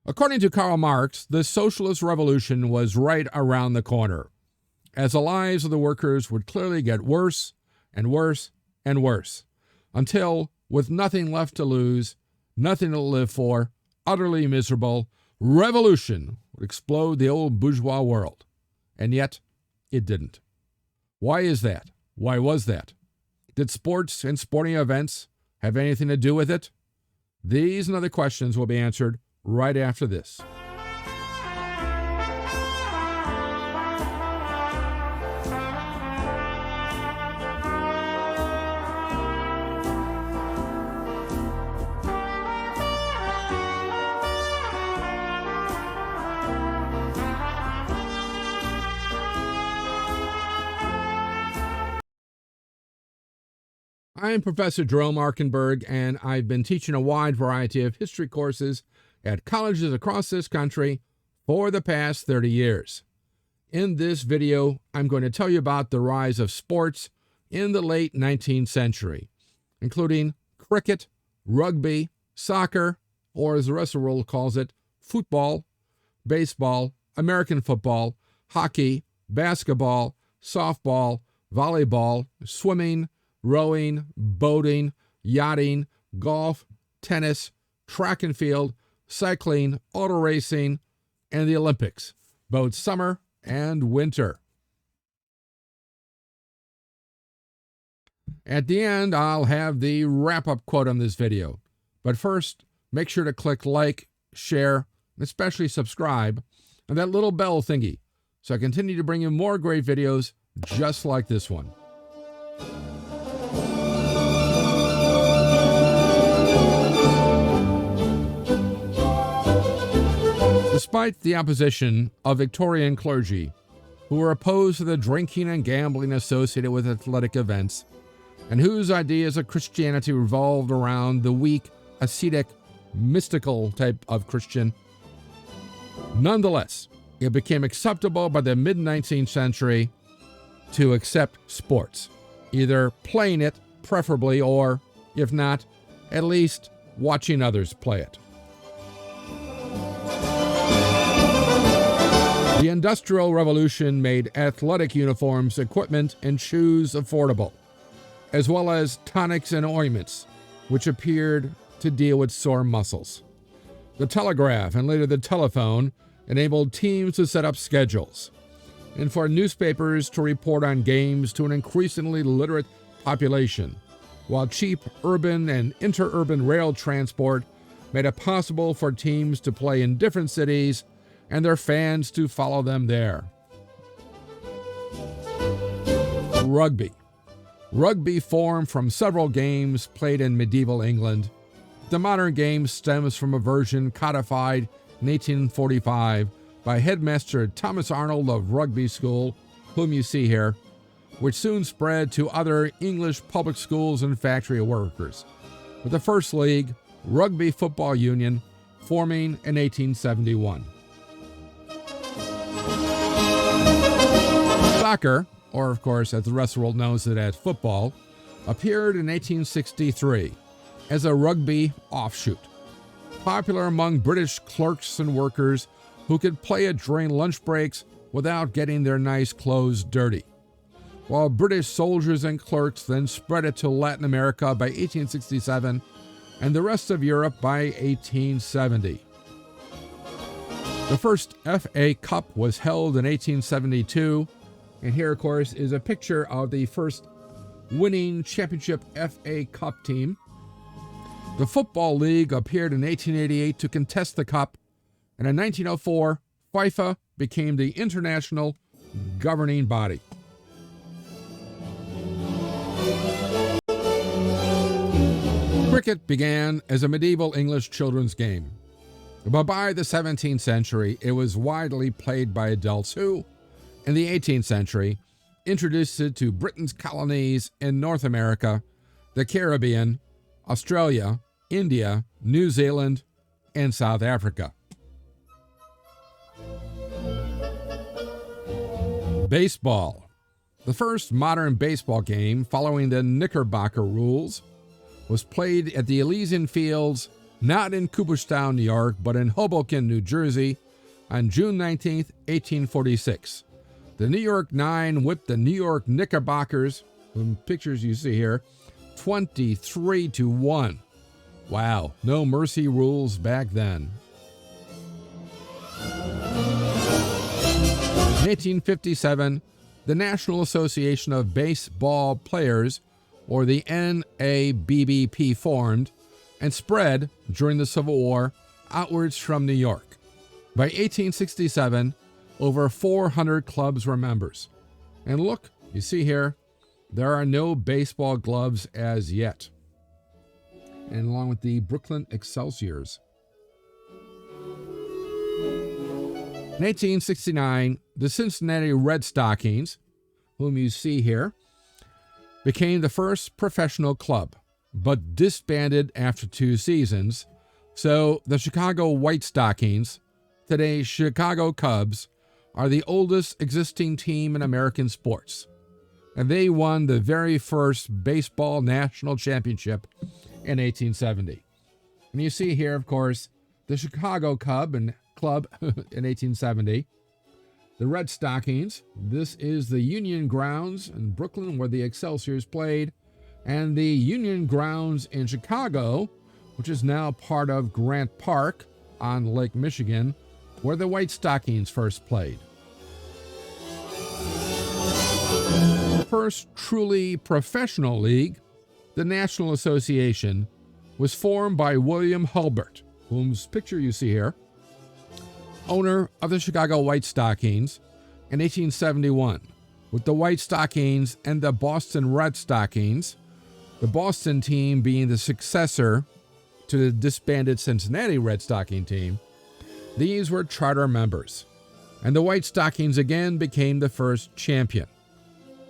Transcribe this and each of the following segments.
According to Karl Marx, the socialist revolution was right around the corner, as the lives of the workers would clearly get worse and worse and worse, until, with nothing left to lose, nothing to live for, utterly miserable, revolution would explode the old bourgeois world. And yet, it didn't. Why is that? Why was that? Did sports and sporting events have anything to do with it? These and other questions will be answered right after this. I'm Professor Jerome Arkenberg, and I've been teaching a wide variety of history courses at colleges across this country for the past 30 years. In this video, I'm going to tell you about the rise of sports in the late 19th century, including cricket, rugby, soccer, or as the rest of the world calls it, football, baseball, American football, hockey, basketball, softball, volleyball, swimming, rowing, boating, yachting, golf, tennis, track and field, cycling, auto racing, and the Olympics, both summer and winter. At the end, I'll have the wrap-up quote on this video. But first, make sure to click like, share, and especially subscribe, and that little bell thingy, so I continue to bring you more great videos just like this one. Despite the opposition of Victorian clergy, who were opposed to the drinking and gambling associated with athletic events, and whose ideas of Christianity revolved around the weak, ascetic, mystical type of Christian, nonetheless, it became acceptable by the mid-19th century to accept sports, either playing it, preferably, or, if not, at least watching others play it. The Industrial Revolution made athletic uniforms, equipment, and shoes affordable, as well as tonics and ointments, which appeared to deal with sore muscles. The telegraph, and later the telephone, enabled teams to set up schedules, and for newspapers to report on games to an increasingly literate population, while cheap urban and interurban rail transport made it possible for teams to play in different cities and their fans to follow them there. Rugby. Rugby formed from several games played in medieval England. The modern game stems from a version codified in 1845 by headmaster Thomas Arnold of Rugby School, whom you see here, which soon spread to other English public schools and factory workers, with the first league, Rugby Football Union, forming in 1871. Soccer, or of course as the rest of the world knows it as football, appeared in 1863 as a rugby offshoot, popular among British clerks and workers who could play it during lunch breaks without getting their nice clothes dirty, while British soldiers and clerks then spread it to Latin America by 1867 and the rest of Europe by 1870. The first FA Cup was held in 1872, and here, of course, is a picture of the first winning championship FA Cup team. The Football League appeared in 1888 to contest the cup, and in 1904, FIFA became the international governing body. Cricket began as a medieval English children's game, but by the 17th century, it was widely played by adults who, in the 18th century, introduced it to Britain's colonies in North America, the Caribbean, Australia, India, New Zealand, and South Africa. Baseball. The first modern baseball game, following the Knickerbocker rules, was played at the Elysian Fields not in Cooperstown, New York, but in Hoboken, New Jersey, on June 19, 1846. The New York Nine whipped the New York Knickerbockers, from pictures you see here, 23-1. Wow, no mercy rules back then. In 1857, the National Association of Baseball Players, or the NABBP, formed and spread during the Civil War outwards from New York. By 1867, over 400 clubs were members. And look, you see here, there are no baseball gloves as yet. And along with the Brooklyn Excelsiors. In 1869, the Cincinnati Red Stockings, whom you see here, became the first professional club, but disbanded after 2 seasons. So the Chicago White Stockings, today's Chicago Cubs, are the oldest existing team in American sports. And they won the very first baseball national championship in 1870. And you see here, of course, the Chicago Club in 1870. The Red Stockings, this is the Union Grounds in Brooklyn where the Excelsiors played, and the Union Grounds in Chicago, which is now part of Grant Park on Lake Michigan, where the White Stockings first played. The first truly professional league, the National Association, was formed by William Hulbert, whose picture you see here, owner of the Chicago White Stockings, in 1871, with the White Stockings and the Boston Red Stockings, the Boston team being the successor to the disbanded Cincinnati Red Stocking team. These were charter members, and the White Stockings again became the first champion.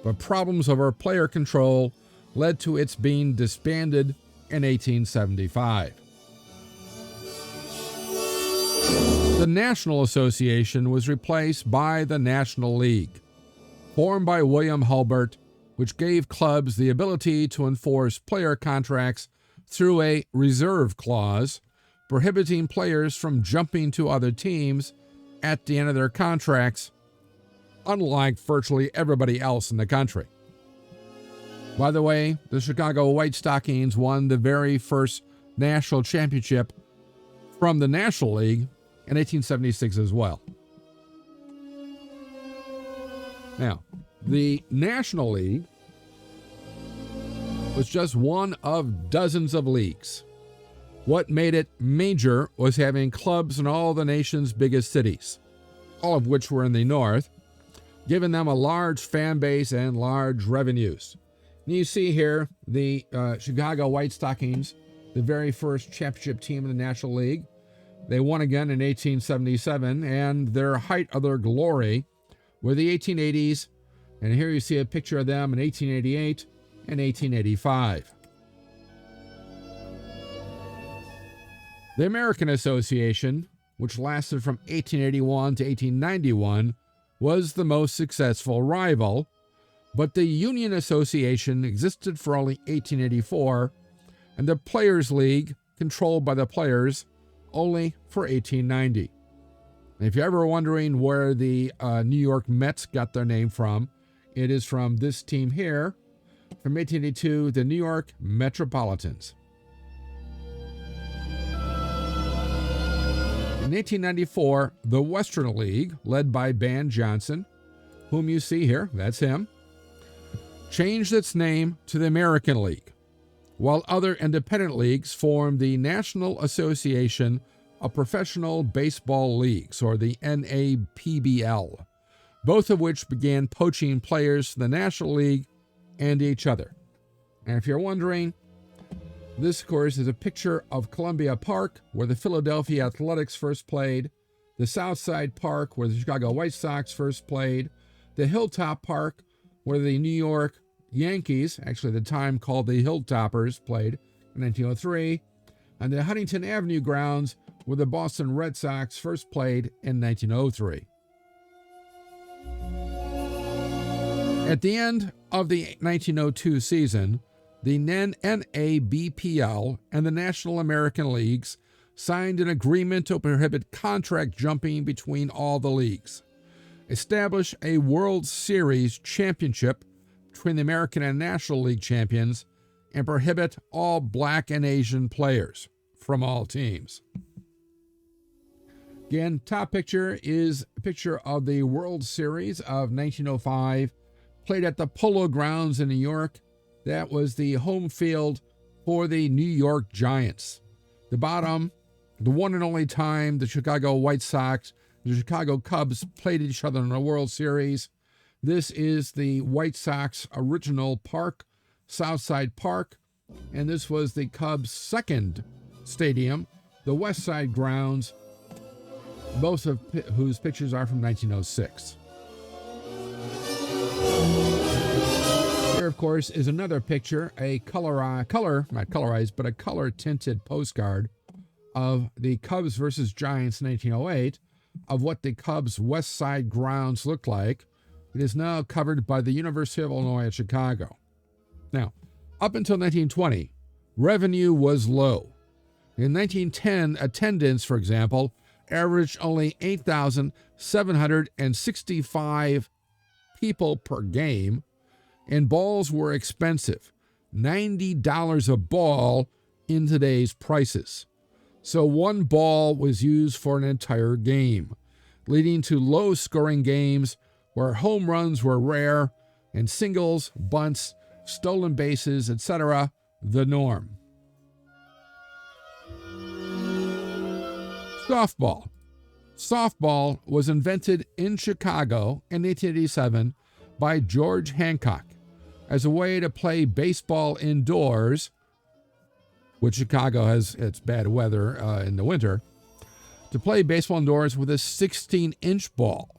But problems over player control led to its being disbanded in 1875. The National Association was replaced by the National League, formed by William Hulbert, which gave clubs the ability to enforce player contracts through a reserve clause, prohibiting players from jumping to other teams at the end of their contracts, unlike virtually everybody else in the country. By the way, the Chicago White Stockings won the very first national championship from the National League in 1876 as well. Now, the National League was just one of dozens of leagues. What made it major was having clubs in all the nation's biggest cities, all of which were in the north, giving them a large fan base and large revenues. And you see here the Chicago White Stockings, the very first championship team in the National League. They won again in 1877, and their height of their glory were the 1880s, and here you see a picture of them in 1888 and 1885. The American Association, which lasted from 1881 to 1891, was the most successful rival, but the Union Association existed for only 1884, and the Players' League, controlled by the players, only for 1890. And if you're ever wondering where the New York Mets got their name from, it is from this team here, from 1882, the New York Metropolitans. In 1894, the Western League, led by Ban Johnson, whom you see here, that's him, changed its name to the American League, while other independent leagues formed the National Association of Professional Baseball Leagues, or the NAPBL, both of which began poaching players from the National League and each other. And if you're wondering, this, of course, is a picture of Columbia Park, where the Philadelphia Athletics first played, the Southside Park, where the Chicago White Sox first played, the Hilltop Park, where the New York Yankees, actually at the time called the Hilltoppers, played in 1903, and the Huntington Avenue grounds, where the Boston Red Sox first played in 1903. At the end of the 1902 season, the NABPL and the National American Leagues signed an agreement to prohibit contract jumping between all the leagues, establish a World Series championship between the American and National League champions, and prohibit all black and Asian players from all teams. Again, top picture is a picture of the World Series of 1905, played at the Polo Grounds in New York. That was the home field for the New York Giants. The bottom, the one and only time the Chicago White Sox, the Chicago Cubs played each other in a World Series. This is the White Sox original park, Southside Park, and this was the Cubs' second stadium, the West Side Grounds, both of whose pictures are from 1906. Here, of course, is another picture, a color-tinted postcard of the Cubs versus Giants in 1908, of what the Cubs' West Side Grounds looked like. It is now covered by the University of Illinois at Chicago. Now, up until 1920, revenue was low. In 1910, attendance, for example, averaged only 8,765 people per game, and balls were expensive, $90 a ball in today's prices. So one ball was used for an entire game, leading to low-scoring games where home runs were rare and singles, bunts, stolen bases, etc., the norm. Softball. Softball was invented in Chicago in 1887 by George Hancock as a way to play baseball indoors, which Chicago has its bad weather in the winter, to play baseball indoors with a 16-inch ball,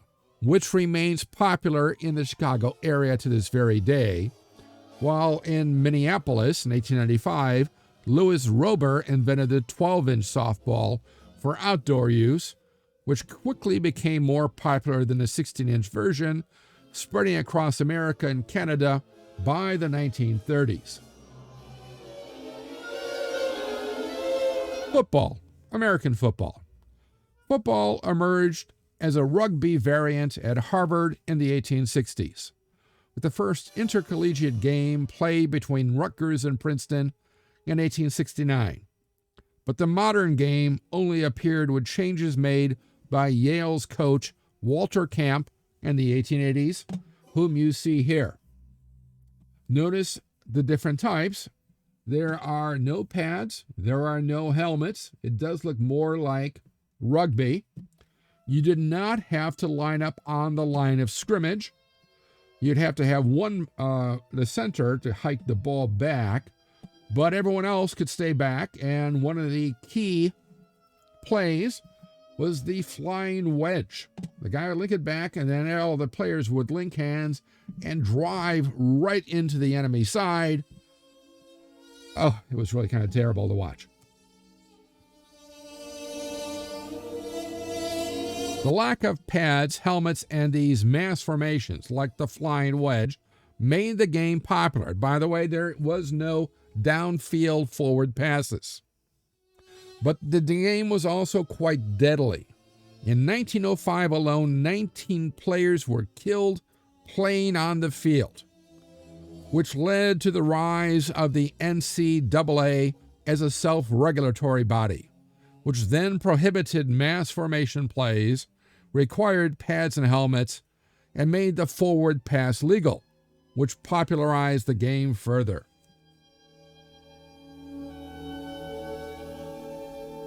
which remains popular in the Chicago area to this very day, while in Minneapolis in 1895, Louis Rober invented the 12-inch softball for outdoor use, which quickly became more popular than the 16-inch version, spreading across America and Canada by the 1930s. Football, American football. Football emerged as a rugby variant at Harvard in the 1860s, with the first intercollegiate game played between Rutgers and Princeton in 1869. But the modern game only appeared with changes made by Yale's coach Walter Camp in the 1880s, whom you see here. Notice the different types. There are no pads. There are no helmets. It does look more like rugby. You did not have to line up on the line of scrimmage. You'd have to have the center to hike the ball back, but everyone else could stay back, and one of the key plays was the flying wedge. The guy would link it back, and then all the players would link hands and drive right into the enemy side. Oh, it was really kind of terrible to watch. The lack of pads, helmets, and these mass formations, like the flying wedge, made the game popular. By the way, there was no downfield forward passes. But the game was also quite deadly. In 1905 alone, 19 players were killed playing on the field, which led to the rise of the NCAA as a self-regulatory body, which then prohibited mass formation plays, required pads and helmets, and made the forward pass legal, which popularized the game further.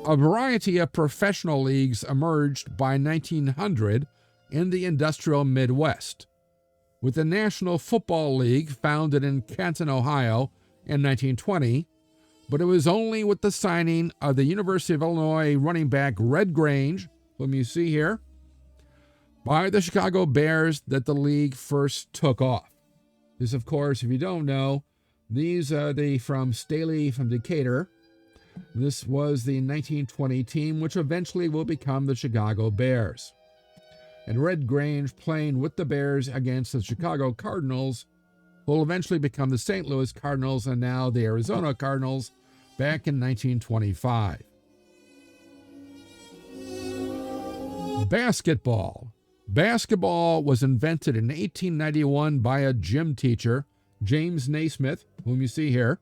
A variety of professional leagues emerged by 1900 in the industrial Midwest, with the National Football League founded in Canton, Ohio in 1920, but it was only with the signing of the University of Illinois running back Red Grange, whom you see here, by the Chicago Bears that the league first took off. This, of course, if you don't know, these are from Staley from Decatur. This was the 1920 team, which eventually will become the Chicago Bears. And Red Grange playing with the Bears against the Chicago Cardinals, who will eventually become the St. Louis Cardinals and now the Arizona Cardinals back in 1925. Basketball. Basketball was invented in 1891 by a gym teacher, James Naismith, whom you see here,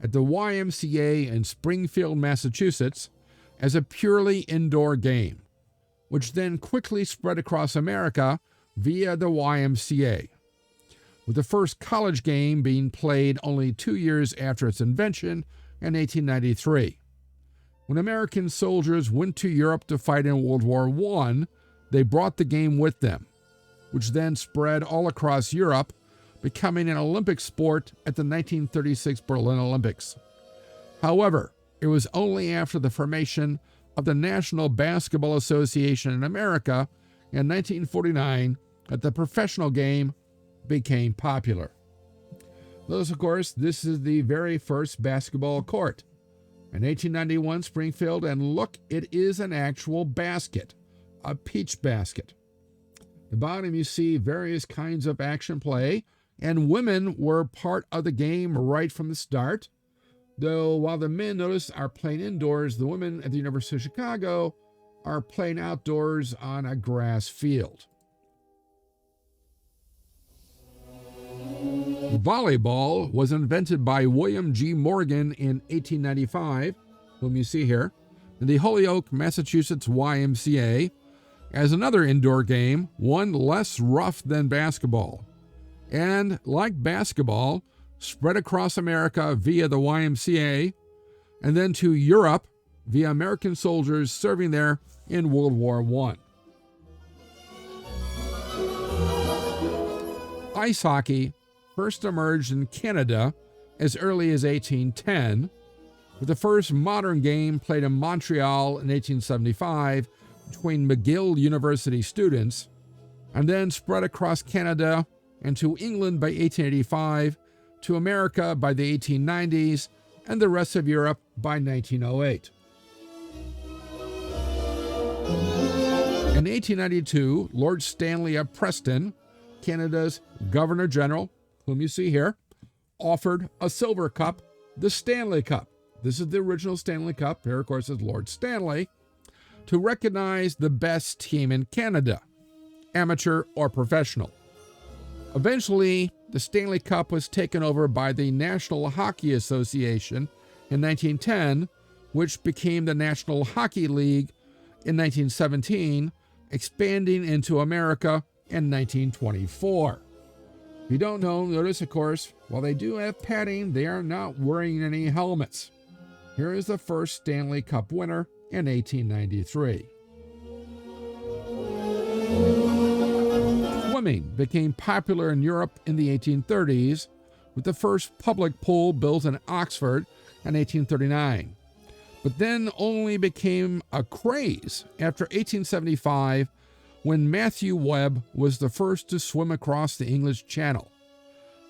at the YMCA in Springfield, Massachusetts, as a purely indoor game, which then quickly spread across America via the YMCA, with the first college game being played only 2 years after its invention in 1893. When American soldiers went to Europe to fight in World War I, they brought the game with them, which then spread all across Europe, becoming an Olympic sport at the 1936 Berlin Olympics. However, it was only after the formation of the National Basketball Association in America in 1949 that the professional game became popular. Thus, of course, this is the very first basketball court. In 1891, Springfield, and look, it is an actual basket, a peach basket. At the bottom, you see various kinds of action play, and women were part of the game right from the start. Though while the men, notice, are playing indoors, the women at the University of Chicago are playing outdoors on a grass field. Volleyball was invented by William G. Morgan in 1895, whom you see here, in the Holyoke, Massachusetts YMCA, as another indoor game, one less rough than basketball, and, like basketball, spread across America via the YMCA, and then to Europe via American soldiers serving there in World War I. Ice hockey first emerged in Canada as early as 1810, with the first modern game played in Montreal in 1875 between McGill University students, and then spread across Canada and to England by 1885, to America by the 1890s, and the rest of Europe by 1908. In 1892, Lord Stanley of Preston, Canada's Governor-General, whom you see here, offered a silver cup, the Stanley Cup. This is the original Stanley Cup. Here, of course, is Lord Stanley, to recognize the best team in Canada, amateur or professional. Eventually, the Stanley Cup was taken over by the National Hockey Association in 1910, which became the National Hockey League in 1917, expanding into America in 1924. If you don't know, notice, of course, while they do have padding, they are not wearing any helmets. Here is the first Stanley Cup winner in 1893. Swimming became popular in Europe in the 1830s, with the first public pool built in Oxford in 1839, but then only became a craze after 1875, when Matthew Webb was the first to swim across the English Channel.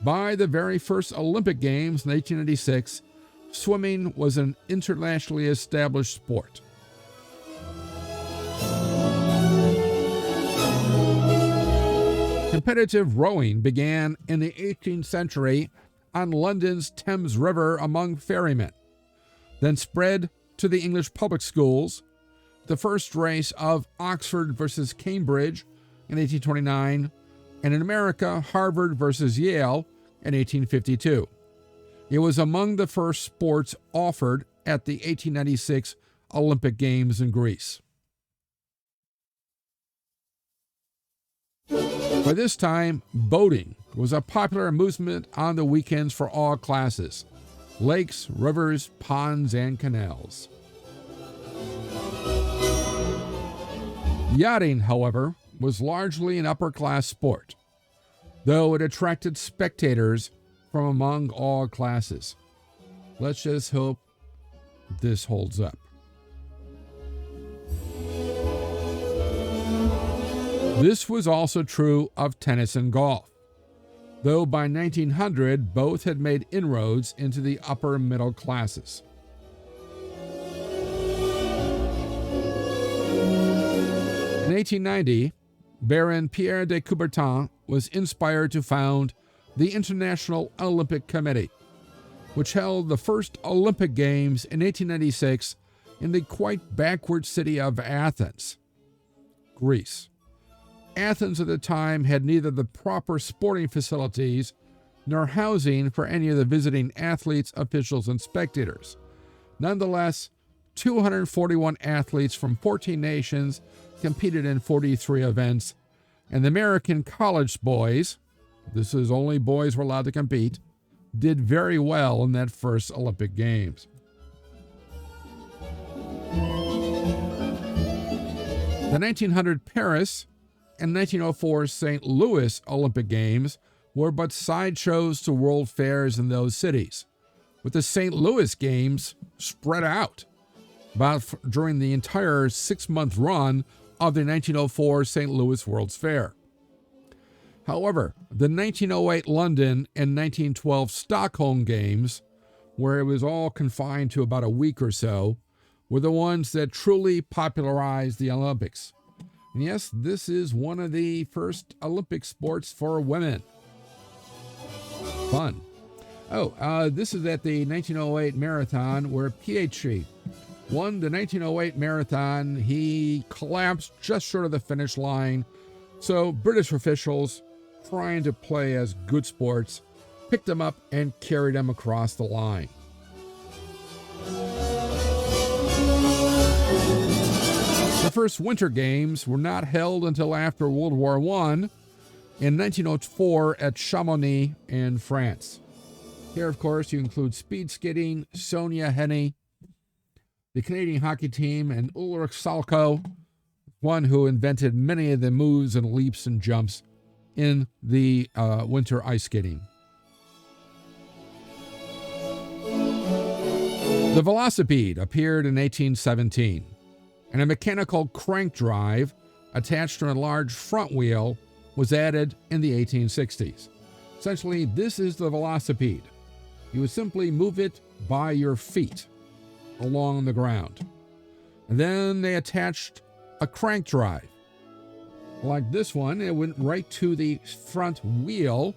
By the very first Olympic Games in 1896, swimming was an internationally established sport. Competitive rowing began in the 18th century on London's Thames River among ferrymen, then spread to the English public schools. The first race of Oxford versus Cambridge in 1829, and in America, Harvard versus Yale in 1852. It was among the first sports offered at the 1896 Olympic Games in Greece. By this time, boating was a popular amusement on the weekends for all classes: lakes, rivers, ponds, and canals. Yachting, however, was largely an upper-class sport, though it attracted spectators from among all classes. Let's just hope this holds up. This was also true of tennis and golf, though by 1900 both had made inroads into the upper middle classes. In 1890, Baron Pierre de Coubertin was inspired to found the International Olympic Committee, which held the first Olympic Games in 1896 in the quite backward city of Athens. Greece. Athens at the time had neither the proper sporting facilities nor housing for any of the visiting athletes, officials, and spectators. Nonetheless, 241 athletes from 14 nations competed in 43 events, and the American college boys, this is only boys were allowed to compete, did very well in that first Olympic Games. The 1900 Paris and 1904 St. Louis Olympic Games were but sideshows to world fairs in those cities, with the St. Louis Games spread out during the entire 6-month run of the 1904 St. Louis World's Fair. However, the 1908 London and 1912 Stockholm Games, where it was all confined to about a week or so, were the ones that truly popularized the Olympics. And yes, this is one of the first Olympic sports for women. Fun. This is at the 1908 Marathon where Pietri won the 1908 Marathon. He collapsed just short of the finish line. So British officials, trying to play as good sports, picked him up and carried him across the line. The first Winter Games were not held until after World War I in 1904 at Chamonix in France. Here, of course, you include speed skating, Sonia Henney, the Canadian hockey team, and Ulrich Salko, one who invented many of the moves and leaps and jumps in the winter ice skating. The velocipede appeared in 1817, and a mechanical crank drive attached to a large front wheel was added in the 1860s. Essentially, this is the velocipede. You would simply move it by your feet along the ground. And then they attached a crank drive. Like this one, it went right to the front wheel,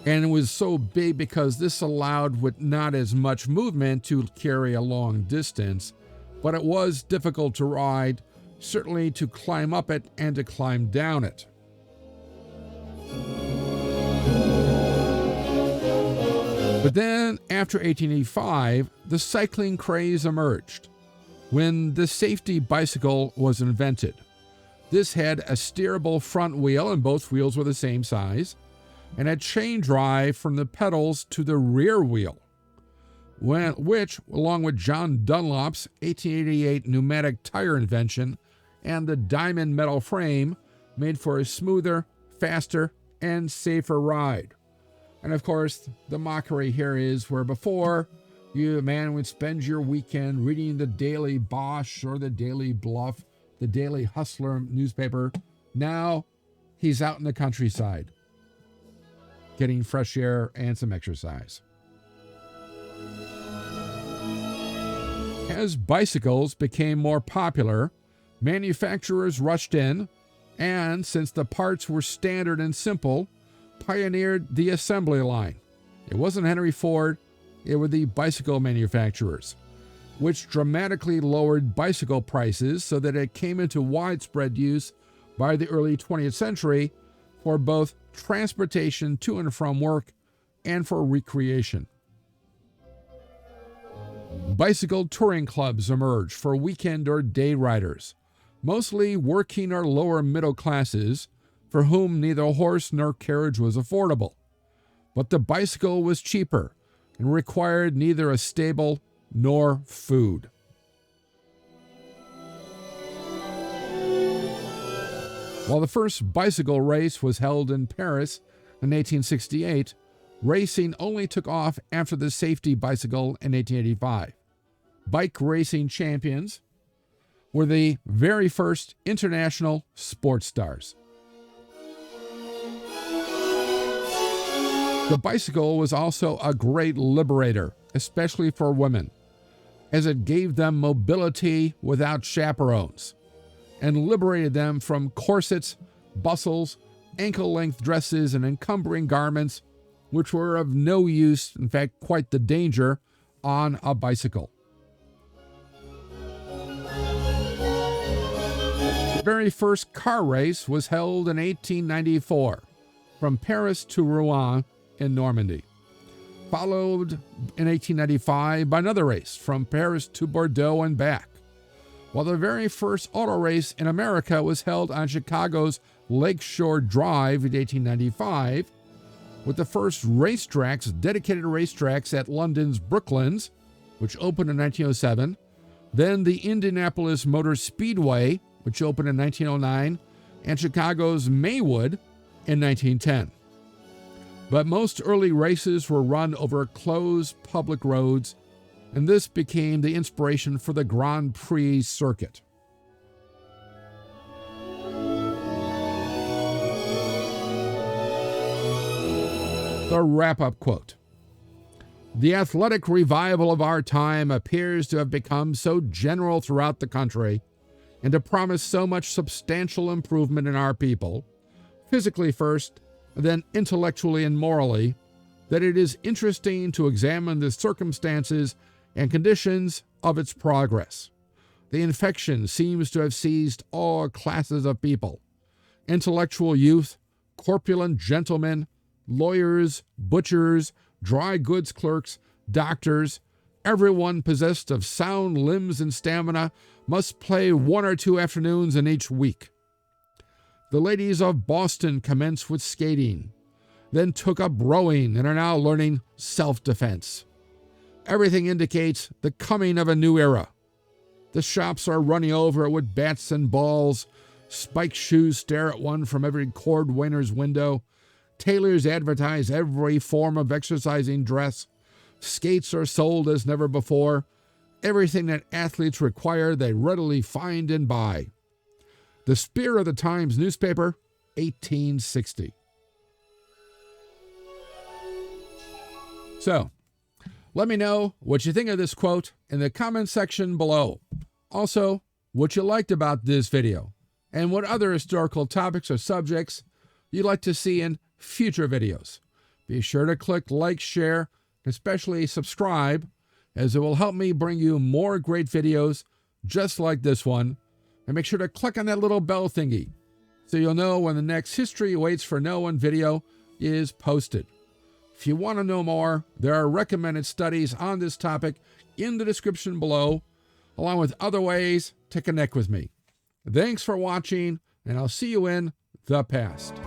and it was so big because this allowed with not as much movement to carry a long distance, but it was difficult to ride, certainly to climb up it and to climb down it. But then, after 1885, the cycling craze emerged when the safety bicycle was invented. This had a steerable front wheel, and both wheels were the same size, and a chain drive from the pedals to the rear wheel, which, along with John Dunlop's 1888 pneumatic tire invention and the diamond metal frame, made for a smoother, faster, and safer ride. And of course, the mockery here is where before, you, man, would spend your weekend reading the Daily Bosch or the Daily Bluff, the Daily Hustler newspaper. Now, he's out in the countryside, getting fresh air and some exercise. As bicycles became more popular, manufacturers rushed in, and since the parts were standard and simple, pioneered the assembly line. It wasn't Henry Ford, it were the bicycle manufacturers, which dramatically lowered bicycle prices so that it came into widespread use by the early 20th century for both transportation to and from work and for recreation. Bicycle touring clubs emerged for weekend or day riders, mostly working or lower middle classes, for whom neither horse nor carriage was affordable. But the bicycle was cheaper and required neither a stable nor food. While the first bicycle race was held in Paris in 1868, racing only took off after the safety bicycle in 1885. Bike racing champions were the very first international sports stars. The bicycle was also a great liberator, especially for women, as it gave them mobility without chaperones and liberated them from corsets, bustles, ankle-length dresses, and encumbering garments, which were of no use, in fact, quite the danger, on a bicycle. The very first car race was held in 1894 from Paris to Rouen in Normandy, followed in 1895 by another race from Paris to Bordeaux and back, while the very first auto race in America was held on Chicago's Lakeshore Drive in 1895, with the first dedicated racetracks at London's Brooklands, which opened in 1907, then the Indianapolis Motor Speedway, which opened in 1909, and Chicago's Maywood in 1910. But most early races were run over closed public roads, and this became the inspiration for the Grand Prix circuit. The wrap-up quote. The athletic revival of our time appears to have become so general throughout the country and to promise so much substantial improvement in our people, physically first, then intellectually and morally, that it is interesting to examine the circumstances and conditions of its progress. The infection seems to have seized all classes of people: intellectual youth, corpulent gentlemen, lawyers, butchers, dry goods clerks, doctors. Everyone possessed of sound limbs and stamina must play 1 or 2 afternoons in each week. The ladies of Boston commenced with skating, then took up rowing and are now learning self-defense. Everything indicates the coming of a new era. The shops are running over with bats and balls. Spiked shoes stare at one from every cordwainer's window. Tailors advertise every form of exercising dress. Skates are sold as never before. Everything that athletes require they readily find and buy. The Spear of the Times newspaper, 1860. So, let me know what you think of this quote in the comment section below. Also, what you liked about this video, and what other historical topics or subjects you'd like to see in future videos. Be sure to click like, share, and especially subscribe, as it will help me bring you more great videos just like this one. And make sure to click on that little bell thingy so you'll know when the next History Waits for No One video is posted. If you want to know more, there are recommended studies on this topic in the description below, along with other ways to connect with me. Thanks for watching, and I'll see you in the past.